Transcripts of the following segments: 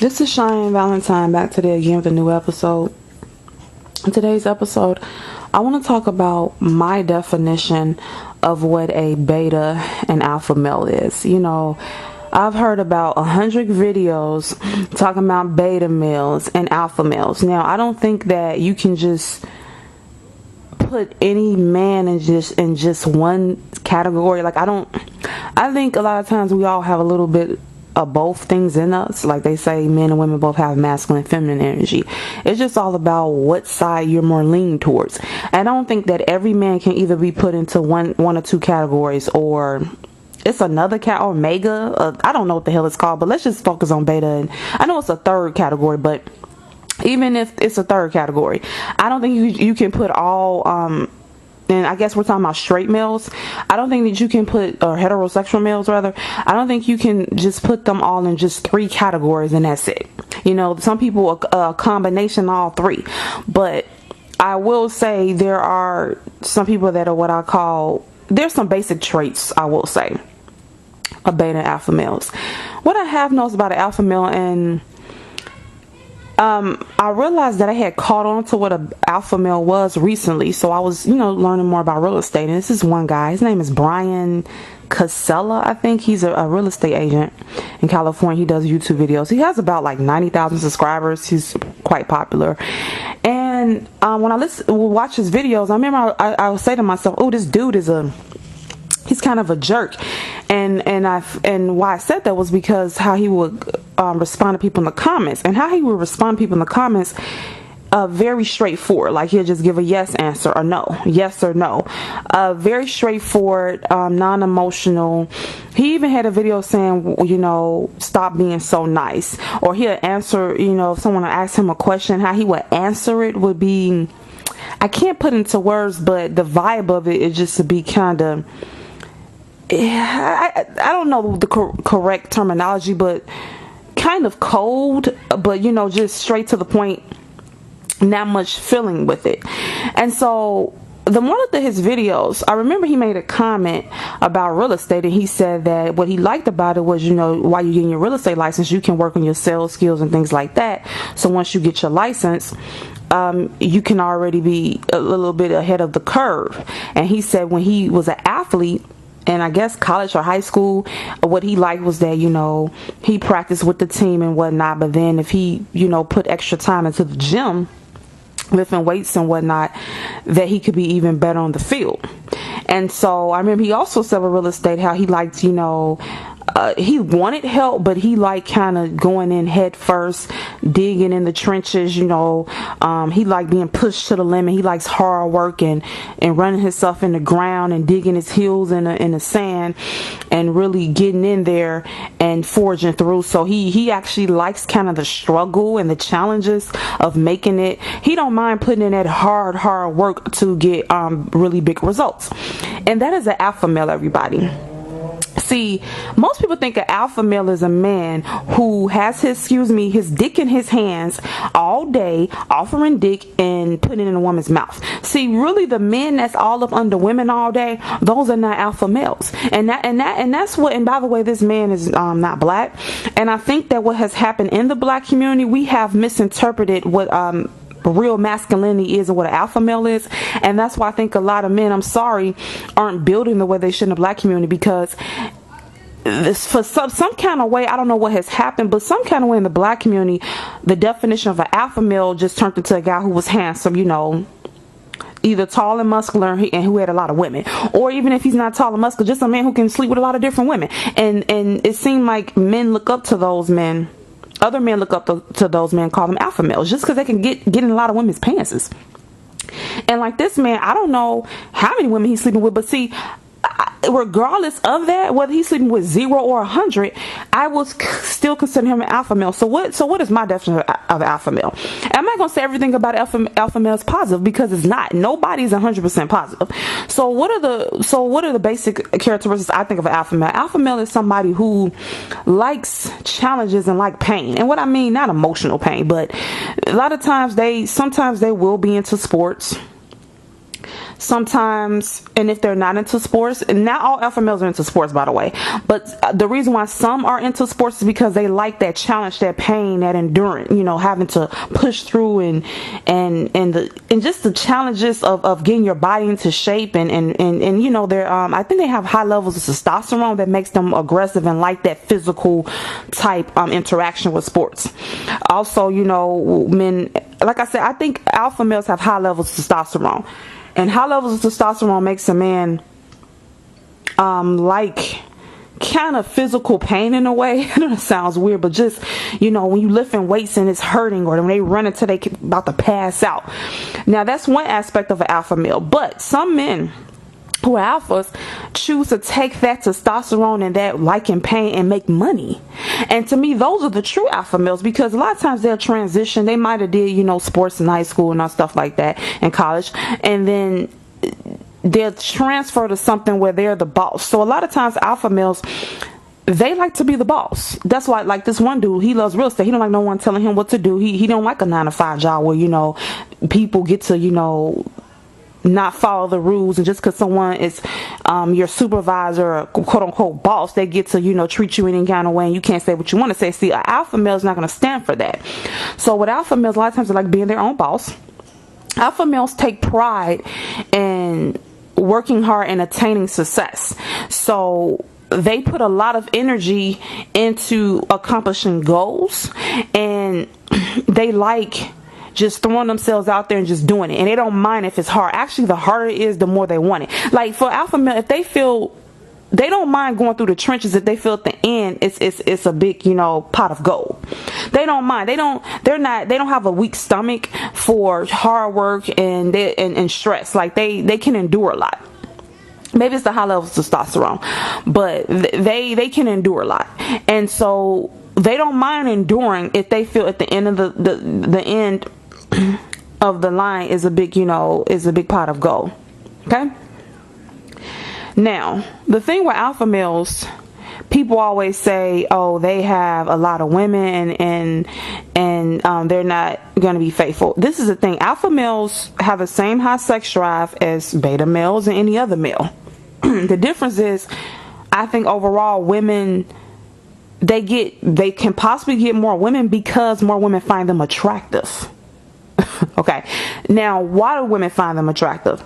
This is Cheyenne Valentine back today again with a new episode. In today's episode, I want to talk about my definition of what a beta and alpha male is. You know, I've heard about 100 videos talking about beta males and alpha males. Now, I don't think that you can just put any man in just one category. I think a lot of times we all have a little bit of both things in us. Like they say, men and women both have masculine and feminine energy. It's just all about what side you're more leaning towards. And I don't think that every man can either be put into one or two categories, or it's another or mega. I don't know what the hell it's called, but let's just focus on beta. And I know it's a third category, but even if it's a third category, I don't think you can put all and I guess we're talking about straight males. I don't think that you can put, or heterosexual males rather, I don't think you can just put them all in just three categories and that's it. You know, some people a combination of all three. But I will say there are some people that are what I call, there's some basic traits, I will say, of beta and alpha males. What I have noticed about an alpha male, and I realized that I had caught on to what an alpha male was recently. So I was, learning more about real estate. And this is one guy. His name is Brian Casella. I think he's a real estate agent in California. He does YouTube videos. He has about like 90,000 subscribers. He's quite popular. And when I watch his videos, I remember I would say to myself, oh, this dude he's kind of a jerk. And why I said that was because how he would respond to people in the comments, and how he would respond to people in the comments, very straightforward. Like he'll just give a yes answer or no, yes or no, very straightforward, non-emotional. He even had a video saying, stop being so nice. Or he'll answer, if someone asked him a question, how he would answer it would be, I can't put into words, but the vibe of it is just to be kind of, I don't know the correct terminology, but kind of cold, but just straight to the point, not much feeling with it. And so the more of his videos, I remember he made a comment about real estate, and he said that what he liked about it was, while you're getting your real estate license, you can work on your sales skills and things like that. So once you get your license, you can already be a little bit ahead of the curve. And he said when he was an athlete, and I guess college or high school, what he liked was that, he practiced with the team and whatnot. But then if he, put extra time into the gym, lifting weights and whatnot, that he could be even better on the field. And so I remember he also said with real estate how he liked, he wanted help, but he liked kind of going in head first, digging in the trenches. He liked being pushed to the limit. He likes hard work and running himself in the ground and digging his heels in the sand and really getting in there and forging through. So he actually likes kind of the struggle and the challenges of making it. He don't mind putting in that hard work to get really big results. And that is an alpha male, everybody. See, most people think an alpha male is a man who has his dick in his hands all day, offering dick and putting it in a woman's mouth. See, really the men that's all up under women all day, those are not alpha males. And that's what, and by the way, this man is not black. And I think that what has happened in the black community, we have misinterpreted what real masculinity is and what an alpha male is. And that's why I think a lot of men, I'm sorry, aren't building the way they should in the black community, because this, for some kind of way, I don't know what has happened, but some kind of way in the black community, the definition of an alpha male just turned into a guy who was handsome, either tall and muscular and who had a lot of women, or even if he's not tall and muscular, just a man who can sleep with a lot of different women. And it seemed like men look up to those men. Other men look up to those men, call them alpha males, just because they can get in a lot of women's pantses. And like this man, I don't know how many women he's sleeping with, but see, regardless of that, whether he's sleeping with 0 or 100, I will still consider him an alpha male. So what is my definition of alpha male? And I'm not going to say everything about alpha male is positive, because it's not. Nobody's 100% positive. So what are the basic characteristics I think of an alpha male? Alpha male is somebody who likes challenges and like pain. And what I mean, not emotional pain, but a lot of times sometimes they will be into sports. sometimes, and if they're not into sports, and not all alpha males are into sports, by the way, but the reason why some are into sports is because they like that challenge, that pain, that endurance, having to push through and just the challenges of getting your body into shape, and they're I think they have high levels of testosterone that makes them aggressive and like that physical type interaction with sports. Also, men, like I said, I think alpha males have high levels of testosterone, and high levels of testosterone makes a man like kind of physical pain in a way. I know it sounds weird, but just when you lifting weights and it's hurting, or when they run until they about to pass out. Now that's one aspect of an alpha male, but some men who are alphas choose to take that testosterone and that liking pain and make money. And to me, those are the true alpha males, because a lot of times they'll transition. They might have did sports in high school and all stuff like that in college, and then they'll transfer to something where they're the boss. So a lot of times alpha males, they like to be the boss. That's why, like this one dude, he loves real estate. He don't like no one telling him what to do. He don't like a 9-to-5 job where people get to not follow the rules, and just because someone is your supervisor or quote unquote boss, they get to treat you any kind of way and you can't say what you want to say. See, an alpha male is not going to stand for that. So with alpha males, a lot of times they like being their own boss. Alpha males take pride in working hard and attaining success. So they put a lot of energy into accomplishing goals, and they like just throwing themselves out there and just doing it, and they don't mind if it's hard. Actually, the harder it is, the more they want it. Like for alpha male, if they feel, they don't mind going through the trenches if they feel at the end it's a big pot of gold. They don't mind. They don't have a weak stomach for hard work and stress. Like they can endure a lot. Maybe it's the high levels of testosterone, but they can endure a lot, and so they don't mind enduring if they feel at the end of the end of the line is a big pot of gold. Okay. Now, the thing with alpha males, people always say, oh, they have a lot of women and they're not going to be faithful. This is the thing. Alpha males have the same high sex drive as beta males and any other male. The difference is, I think overall women, they can possibly get more women because more women find them attractive. Okay. Now, why do women find them attractive?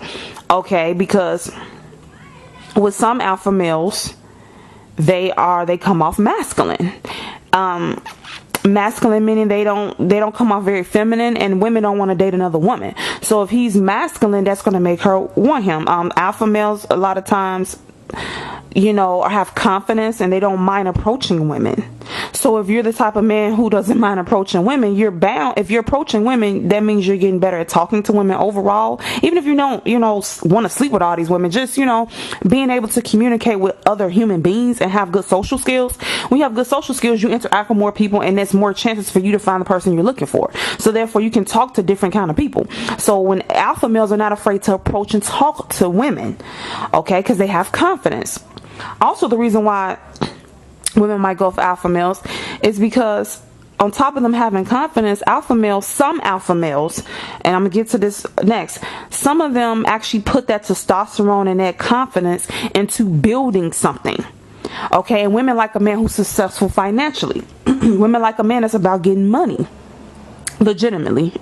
Okay, because with some alpha males, they come off masculine. Masculine meaning they don't come off very feminine, and women don't want to date another woman. So if he's masculine, that's going to make her want him. Alpha males a lot of times have confidence and they don't mind approaching women. So if you're the type of man who doesn't mind approaching women, you're bound. If you're approaching women, that means you're getting better at talking to women overall. Even if you don't, want to sleep with all these women, just, being able to communicate with other human beings and have good social skills. When you have good social skills, you interact with more people, and there's more chances for you to find the person you're looking for. So therefore, you can talk to different kind of people. So when alpha males are not afraid to approach and talk to women, okay, because they have confidence. Also, the reason why women might go for alpha males is because on top of them having confidence, some alpha males, and I'm going to get to this next, some of them actually put that testosterone and that confidence into building something. Okay, and women like a man who's successful financially. Women like a man that's about getting money. Legitimately.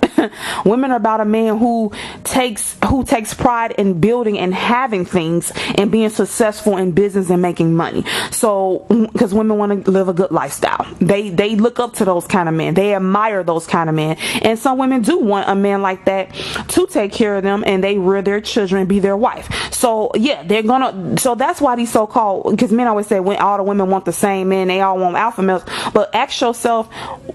Women are about a man who takes pride in building and having things and being successful in business and making money. So because women want to live a good lifestyle, they look up to those kind of men, they admire those kind of men, and some women do want a man like that to take care of them, and they rear their children and be their wife. So yeah, so that's why these so-called, because men always say when all the women want the same men, they all want alpha males. But ask yourself,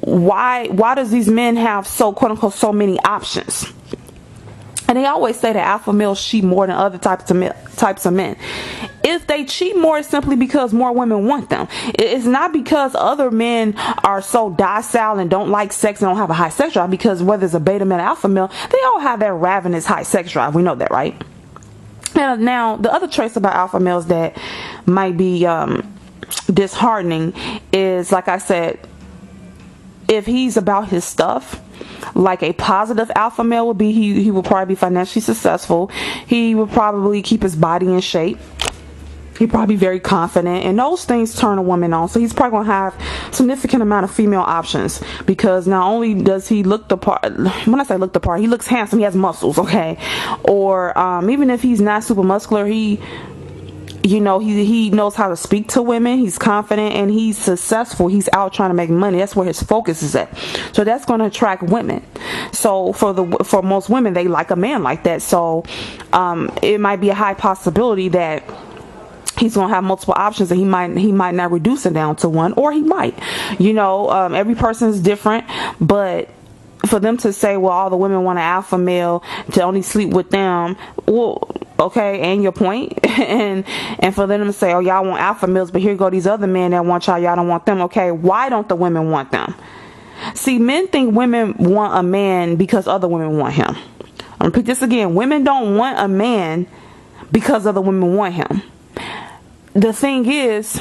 why does these men have so quote unquote so many options? And they always say that alpha males cheat more than other types of men. If they cheat more, it's simply because more women want them. It's not because other men are so docile and don't like sex and don't have a high sex drive, because whether it's a beta male or alpha male, they all have that ravenous high sex drive. We know that, right? And now the other traits about alpha males that might be disheartening is, like I said, if he's about his stuff, like a positive alpha male would be, he would probably be financially successful. He would probably keep his body in shape. He'd probably be very confident, and those things turn a woman on. So he's probably gonna have significant amount of female options, because not only does he look the part, when I say look the part, he looks handsome, he has muscles, okay? Or even if he's not super muscular, he knows how to speak to women, he's confident, and he's successful. He's out trying to make money. That's where his focus is at. So that's going to attract women. So for most women, they like a man like that. So it might be a high possibility that he's gonna have multiple options, and he might not reduce it down to one, or he might. Every person is different, but for them to say, well, all the women want an alpha male to only sleep with them, well, okay, and your point, and for them to say, oh, y'all want alpha males, but here go these other men that want y'all don't want them. Okay, why don't the women want them? See, men think women want a man because other women want him. I'm gonna repeat this again. Women don't want a man because other women want him. The thing is,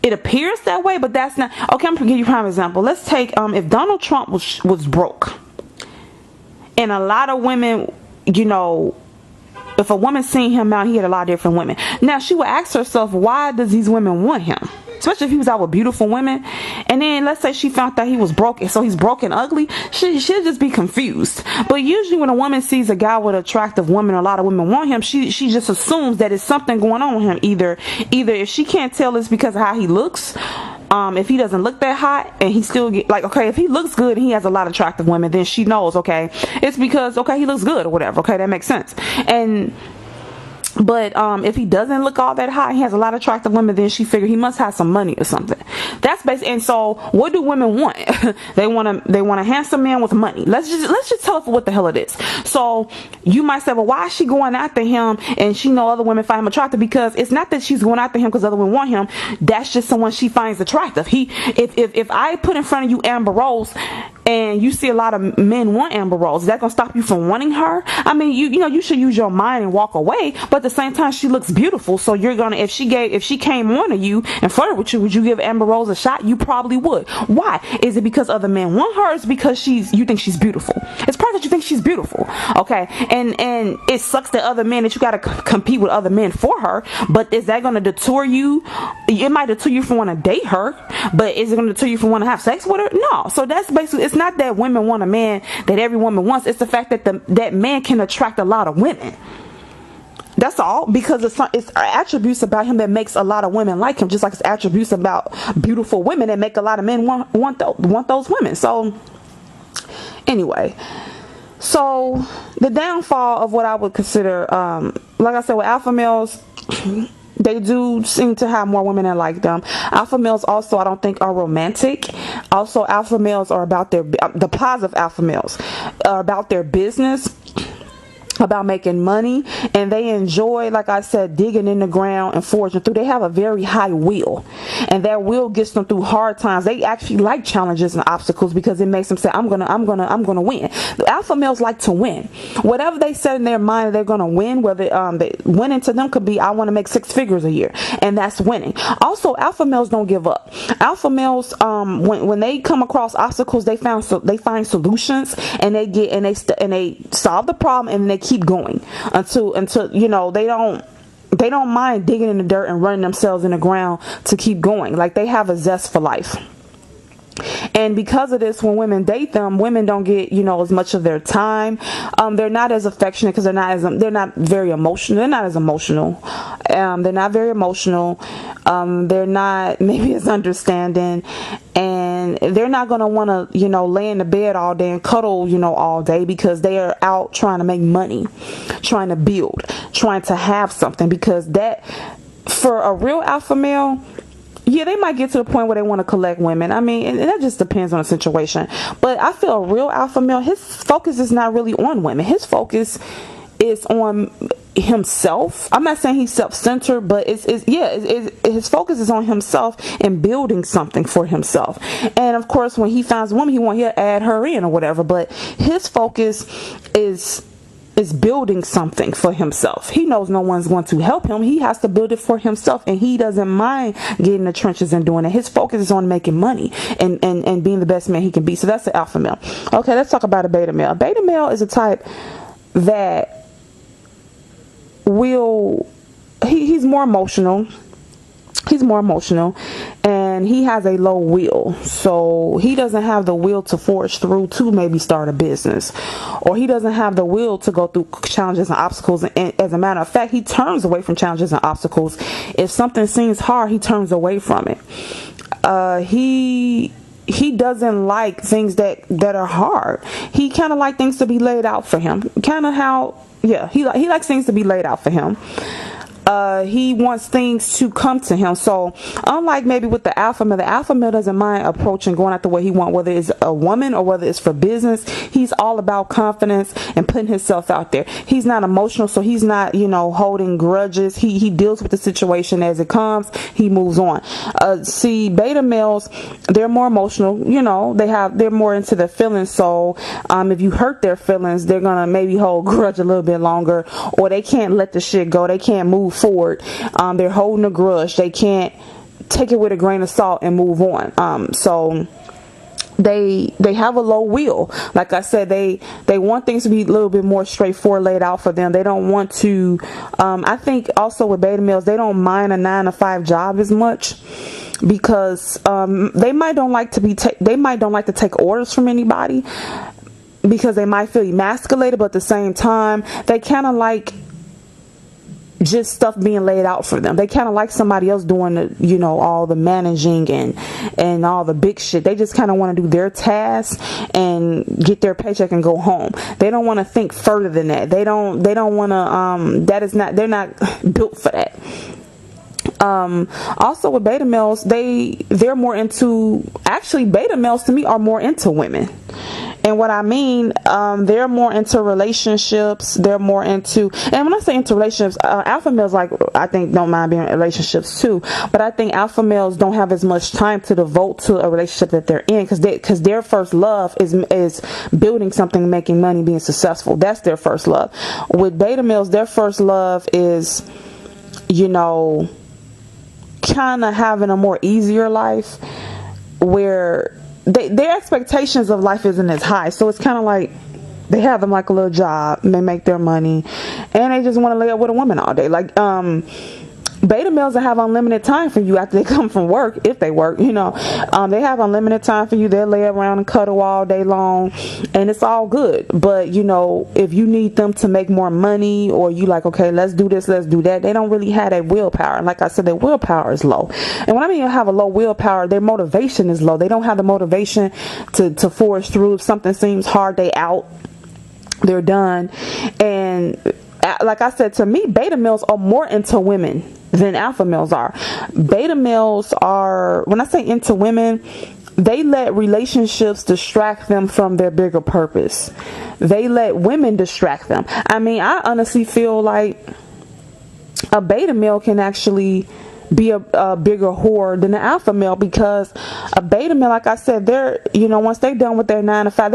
it appears that way, but that's not okay. I'm gonna give you a prime example. Let's take if Donald Trump was broke, and a lot of women, if a woman seen him out, he had a lot of different women. Now she would ask herself, why does these women want him? Especially if he was out with beautiful women. And then let's say she found that he was broke, so he's broke and ugly. She'll just be confused. But usually when a woman sees a guy with an attractive woman, a lot of women want him, she just assumes that it's something going on with him. Either if she can't tell, it's because of how he looks. If he doesn't look that hot and he still okay, if he looks good and he has a lot of attractive women, then she knows, okay, it's because, okay, he looks good or whatever. Okay, that makes sense. But if he doesn't look all that hot, he has a lot of attractive women, then she figured he must have some money or something. That's basically. And so what do women want? they want a handsome man with money. Let's just tell her what the hell it is. So you might say, well, why is she going after him and she know other women find him attractive? Because it's not that she's going after him because other women want him. That's just someone she finds attractive. If I put in front of you Amber Rose and you see a lot of men want Amber Rose, is that gonna stop you from wanting her? I mean, you should use your mind and walk away, but at the same time she looks beautiful, so you're gonna, if she came on to you and flirted with you, would you give Amber Rose a shot? You probably would. Why? Is it because other men want her? Or is it because you think she's beautiful? It's probably that you think she's beautiful, okay? And it sucks that other men, that you gotta compete with other men for her, but is that gonna deter you? It might deter you from wanting to date her, but is it gonna deter you from wanting to have sex with her? No. So that's basically, it's not that women want a man that every woman wants. It's the fact that that man can attract a lot of women. That's all, because it's attributes about him that makes a lot of women like him, just like it's attributes about beautiful women that make a lot of men want those women. So anyway, so the downfall of what I would consider, like I said, with alpha males, they do seem to have more women that like them. Alpha males also, I don't think, are romantic. Also, alpha males are about the positive alpha males are about their business, about making money, and they enjoy, like I said, digging in the ground and forging through. They have a very high will, and that will gets them through hard times. They actually like challenges and obstacles because it makes them say, I'm gonna win. The alpha males like to win. Whatever they set in their mind, they're gonna win. Whether winning to them could be, I want to make 6 figures a year, and that's winning. Also, alpha males don't give up. Alpha males, when they come across obstacles, they find solutions, and they solve the problem, and they keep going until they don't mind digging in the dirt and running themselves in the ground to keep going. Like, they have a zest for life. And because of this, when women date them, women don't get as much of their time. They're not as affectionate because they're not very emotional. They're not as emotional. They're not very emotional. They're not maybe as understanding, and they're not gonna want to lay in the bed all day and cuddle all day, because they are out trying to make money, trying to build, trying to have something. Because that, for a real alpha male, yeah, they might get to the point where they want to collect women. I mean, and that just depends on the situation. But I feel a real alpha male, his focus is not really on women. His focus is on himself. I'm not saying he's self-centered, but his focus is on himself and building something for himself. And of course, when he finds a woman, he'll add her in or whatever. But his focus is is building something for himself. He knows no one's going to help him. He has to build it for himself, and he doesn't mind getting in the trenches and doing it. His focus is on making money and being the best man he can be. So that's the alpha male. Okay, let's talk about a beta male. A beta male is a type that he's more emotional. He's more emotional, and he has a low will. So he doesn't have the will to forge through to maybe start a business, or he doesn't have the will to go through challenges and obstacles. And as a matter of fact, he turns away from challenges and obstacles. If something seems hard, he turns away from it. He doesn't like things that are hard. He kind of like things to be laid out for him. He likes things to be laid out for him. He wants things to come to him. So unlike maybe with the alpha male doesn't mind approaching, going after what he wants, whether it's a woman or whether it's for business. He's all about confidence and putting himself out there. He's not emotional, so he's not, holding grudges. He deals with the situation as it comes. He moves on. See, beta males, they're more emotional. They're more into their feelings. So if you hurt their feelings, they're gonna maybe hold grudge a little bit longer, or they can't let the shit go. They can't move forward. They're holding a grudge. They can't take it with a grain of salt and move on. So they have a low will. Like I said, they want things to be a little bit more straightforward, laid out for them. They don't want to I think also with beta males, they don't mind a 9-to-5 job as much, because they might don't like to take orders from anybody, because they might feel emasculated, but at the same time they kind of like just stuff being laid out for them. They kind of like somebody else doing the, all the managing and all the big shit. They just kind of want to do their tasks and get their paycheck and go home. They don't want to think further than that. They don't want to, they're not built for that. Also with beta males, they're more into, actually beta males to me are more into women. And what I mean, they're more into relationships. They're more into, and when I say into relationships, alpha males, I think, don't mind being in relationships too. But I think alpha males don't have as much time to devote to a relationship that they're in, because their first love is building something, making money, being successful. That's their first love. With beta males, their first love is, kind of having a more easier life, where their expectations of life isn't as high. So it's kind of like they have them like a little job, and they make their money, and they just want to lay up with a woman all day. Beta males that have unlimited time for you after they come from work, if they work, they have unlimited time for you. They'll lay around and cuddle all day long, and it's all good. But if you need them to make more money, or you like, okay, let's do this, let's do that, they don't really have that willpower. And like I said, their willpower is low. And when I mean have a low willpower, their motivation is low. They don't have the motivation to forge through. If something seems hard, they out, they're done. And like I said, to me, beta males are more into women than alpha males are. Beta males are, when I say into women, they let relationships distract them from their bigger purpose. They let women distract them. I mean, I honestly feel like a beta male can actually be a bigger whore than an alpha male, because a beta male, like I said, they're, once they're done with their 9-to-5,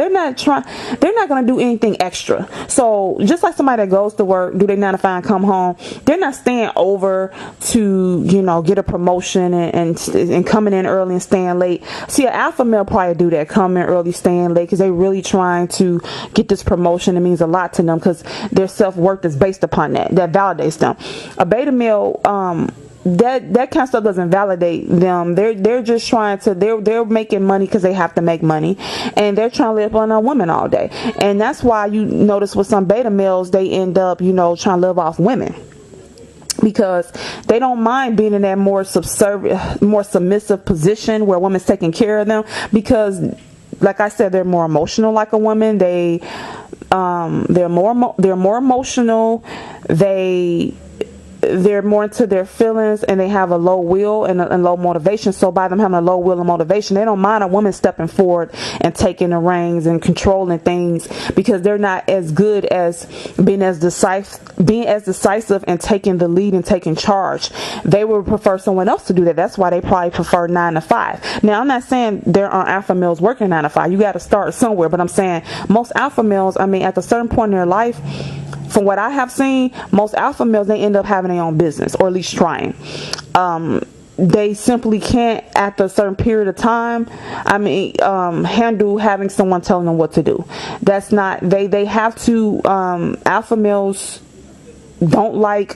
they're not going to do anything extra. So just like somebody that goes to work, do their 9-to-5 and come home, they're not staying over to, get a promotion and coming in early and staying late. See, an alpha male probably do that, come in early, staying late, because they're really trying to get this promotion. It means a lot to them, because their self-worth is based upon that validates them. A beta male, that kind of stuff doesn't validate them. They're just trying to, they're making money because they have to make money, and they're trying to live on a woman all day. And that's why you notice with some beta males, they end up trying to live off women, because they don't mind being in that more submissive position where a woman's taking care of them, because like I said, they're more emotional like a woman. They're more emotional. they're more into their feelings, and they have a low will and low motivation. So by them having a low will and motivation, they don't mind a woman stepping forward and taking the reins and controlling things, because they're not as good as being as decisive and taking the lead and taking charge. They would prefer someone else to do that. That's why they probably prefer 9 to 5. Now, I'm not saying there aren't alpha males working 9 to 5. You got to start somewhere, but I'm saying most alpha males, I mean, at a certain point in their life, from what I have seen, most alpha males, they end up having their own business, or at least trying. They simply can't, at a certain period of time, handle having someone telling them what to do. That's not, they have to, alpha males don't like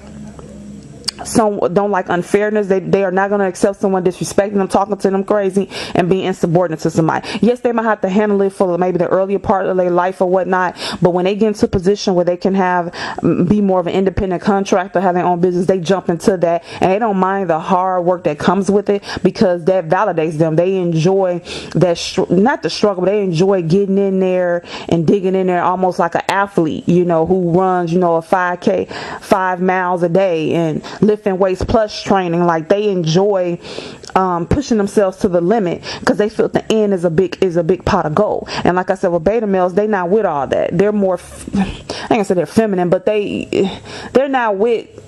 unfairness. They are not going to accept someone disrespecting them, talking to them crazy, and being insubordinate to somebody. Yes, they might have to handle it for maybe the earlier part of their life or whatnot, but when they get into a position where they can be more of an independent contractor, have their own business, they jump into that, and they don't mind the hard work that comes with it, because that validates them. They enjoy that, not the struggle, but they enjoy getting in there and digging in there, almost like an athlete, who runs, a 5K, 5 miles a day, and lifting weights plus training. Like, they enjoy pushing themselves to the limit, because they feel the end is a big pot of gold. And like I said, with beta males, they not with all that. They're more, I ain't gonna say they're feminine, but they're not with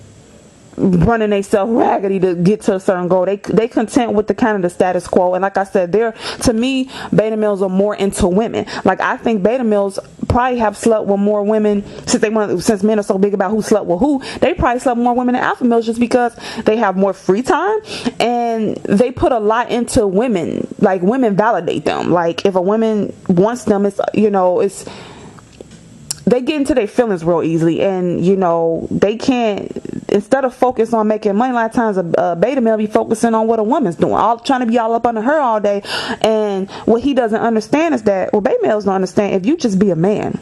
running themselves raggedy to get to a certain goal. They content with the kind of the status quo. And like I said, to me, beta males are more into women. Like, I think beta males probably have slept with more women, since men are so big about who slept with who. They probably slept with more women than alpha males, just because they have more free time, and they put a lot into women. Like, women validate them. Like, if a woman wants them, it's they get into their feelings real easily, and they can't, instead of focus on making money, a lot of times a beta male be focusing on what a woman's doing, trying to be all up under her all day. And what he doesn't understand is that, beta males don't understand, if you just be a man,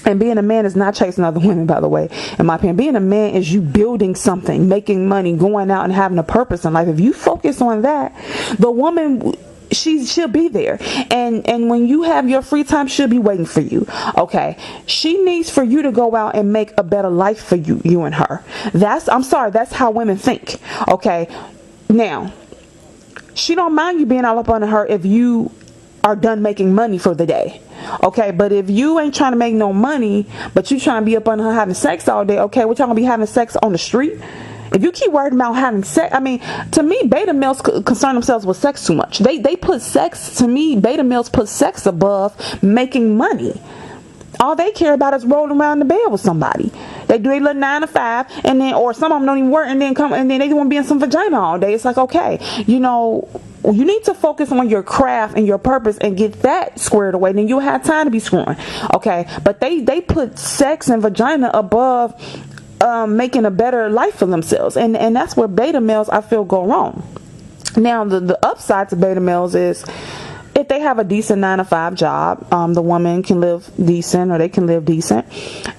and being a man is not chasing other women, by the way, in my opinion. Being a man is you building something, making money, going out and having a purpose in life. If you focus on that, the woman, she'll be there, and when you have your free time, she'll be waiting for you. Okay, she needs for you to go out and make a better life for you and her. That's how women think. Okay, now, she don't mind you being all up on her if you are done making money for the day. Okay, but if you ain't trying to make no money, but you trying to be up on her having sex all day, okay, what y'all gonna be having sex on the street? If you keep worried about having sex, to me, beta males concern themselves with sex too much. They put sex, to me, beta males put sex above making money. All they care about is rolling around the bed with somebody. They do their little 9 to 5, and then, or some of them don't even work, and then they want to be in some vagina all day. It's like, okay, you need to focus on your craft and your purpose and get that squared away. Then you'll have time to be screwing. Okay, but they put sex and vagina above making a better life for themselves, and that's where beta males, I feel, go wrong. Now, the upside to beta males is, if they have a decent 9 to 5 job, the woman can live decent, or they can live decent.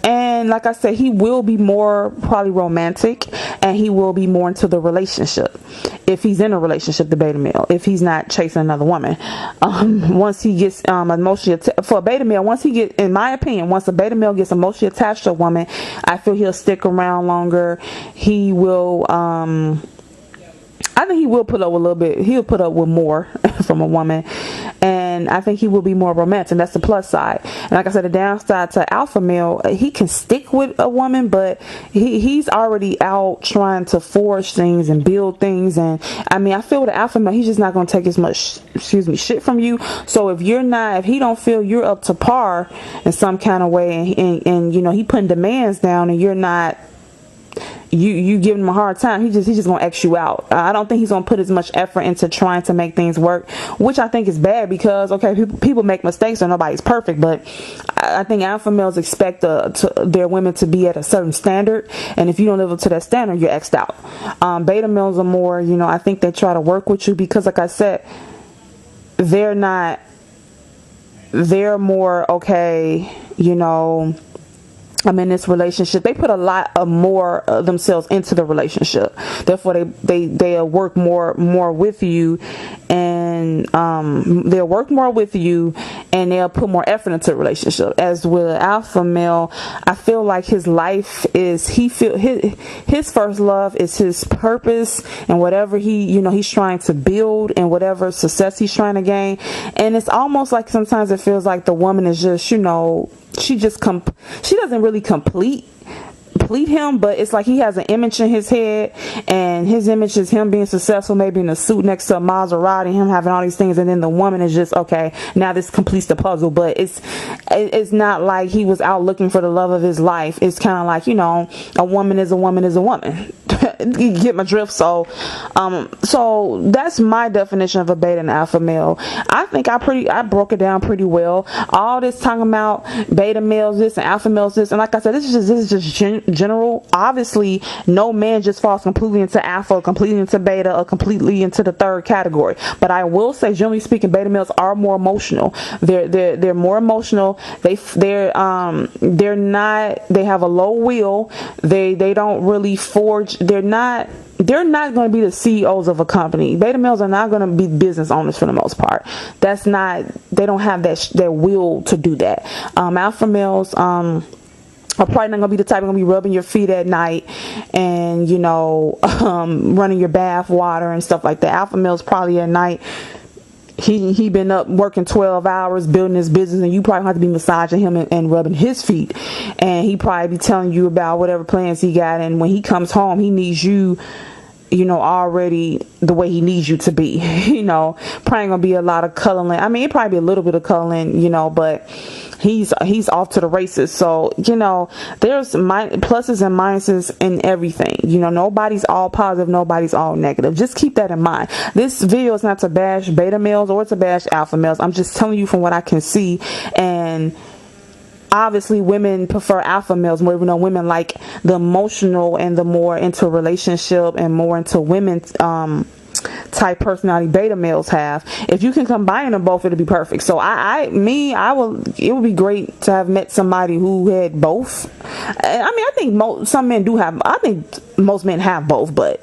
And like I said, he will be more probably romantic, and he will be more into the relationship, if he's in a relationship, the beta male, if he's not chasing another woman. Once he gets emotionally for a beta male, in my opinion, once a beta male gets emotionally attached to a woman, I feel he'll stick around longer. He will I think he will put up with a little bit. He'll put up with more from a woman, and I think he will be more romantic. That's the plus side. And like I said, the downside to alpha male, he can stick with a woman, but he's already out trying to forge things and build things. And I feel with the alpha male, he's just not going to take as much, shit from you. So if he don't feel you're up to par in some kind of way, and he putting demands down, and you're not, you giving him a hard time, he's just gonna X you out. I don't think he's gonna put as much effort into trying to make things work, which I think is bad, because okay, people make mistakes, and nobody's perfect, but I think alpha males expect their women to be at a certain standard, and if you don't live up to that standard, you're X'd out. Beta males are more, I think they try to work with you, because like I said, they're more okay, I'm in this relationship. They put a lot of more of themselves into the relationship. Therefore, they'll work more with you, and they'll work more with you, and they'll put more effort into a relationship. As with an alpha male, I feel like his life is, his first love is his purpose and whatever he's trying to build and whatever success he's trying to gain. And it's almost like sometimes it feels like the woman is just, she doesn't really complete him, but it's like he has an image in his head, and his image is him being successful, maybe in a suit next to a Maserati, him having all these things, and then the woman is just, okay, now this completes the puzzle. But it's not like he was out looking for the love of his life. It's kind of like, a woman is a woman is a woman. You get my drift? So that's my definition of a beta and alpha male. I think I broke it down pretty well. All this talking about beta males this and alpha males this, and like I said, this is just general. Obviously, no man just falls completely into alpha, or completely into beta, or completely into the third category. But I will say, generally speaking, beta males are more emotional. They're more emotional. They have a low will. They don't really forge. They're not going to be the CEOs of a company. Beta males are not going to be business owners for the most part. They don't have that will to do that. Alpha males are probably not gonna be the type gonna be rubbing your feet at night and running your bath water and stuff like that. Alpha males probably at night, he been up working 12 hours building his business, and you probably have to be massaging him and rubbing his feet, and he probably be telling you about whatever plans he got, and when he comes home he needs you already the way he needs you to be. Probably gonna be a lot of cuddling. I mean, it probably be a little bit of cuddling, but he's off to the races. So there's pluses and minuses in everything. Nobody's all positive, nobody's all negative. Just keep that in mind. This video is not to bash beta males or to bash alpha males. I'm just telling you from what I can see, and obviously women prefer alpha males more. Women like the emotional and the more into a relationship and more into women's type personality beta males have. If you can combine them both, it'll be perfect. So it would be great to have met somebody who had both. I mean, I think some men do have, I think most men have both, but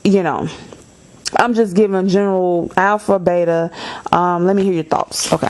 I'm just giving general alpha, beta. Let me hear your thoughts. Okay.